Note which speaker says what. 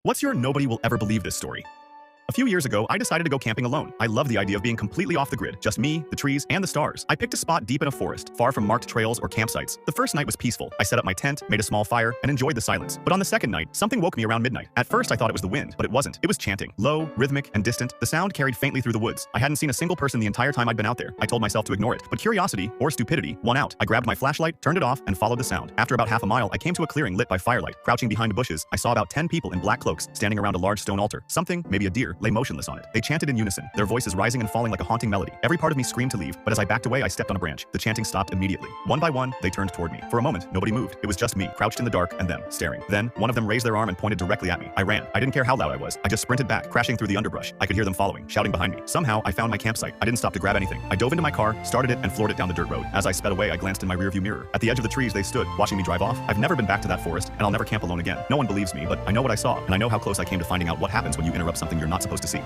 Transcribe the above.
Speaker 1: What's your nobody will ever believe this story? A few years ago, I decided to go camping alone. I love the idea of being completely off the grid, just me, the trees, and the stars. I picked a spot deep in a forest, far from marked trails or campsites. The first night was peaceful. I set up my tent, made a small fire, and enjoyed the silence. But on the second night, something woke me around midnight. At first, I thought it was the wind, but it wasn't. It was chanting. Low, rhythmic, and distant, the sound carried faintly through the woods. I hadn't seen a single person the entire time I'd been out there. I told myself to ignore it, but curiosity, or stupidity, won out. I grabbed my flashlight, turned it off, and followed the sound. After about half a mile, I came to a clearing lit by firelight. Crouching behind bushes, I saw about 10 people in black cloaks standing around a large stone altar. Something, maybe a deer, lay motionless on it. They chanted in unison, their voices rising and falling like a haunting melody. Every part of me screamed to leave, but as I backed away, I stepped on a branch. The chanting stopped immediately. One by one, they turned toward me. For a moment, nobody moved. It was just me, crouched in the dark, and them, staring. Then, one of them raised their arm and pointed directly at me. I ran. I didn't care how loud I was. I just sprinted back, crashing through the underbrush. I could hear them following, shouting behind me. Somehow, I found my campsite. I didn't stop to grab anything. I dove into my car, started it, and floored it down the dirt road. As I sped away, I glanced in my rearview mirror. At the edge of the trees, they stood, watching me drive off. I've never been back to that forest, and I'll never camp alone again. No one believes me, but I know what I saw, and I know how close I came to finding out what happens when you interrupt something you're not supposed to see.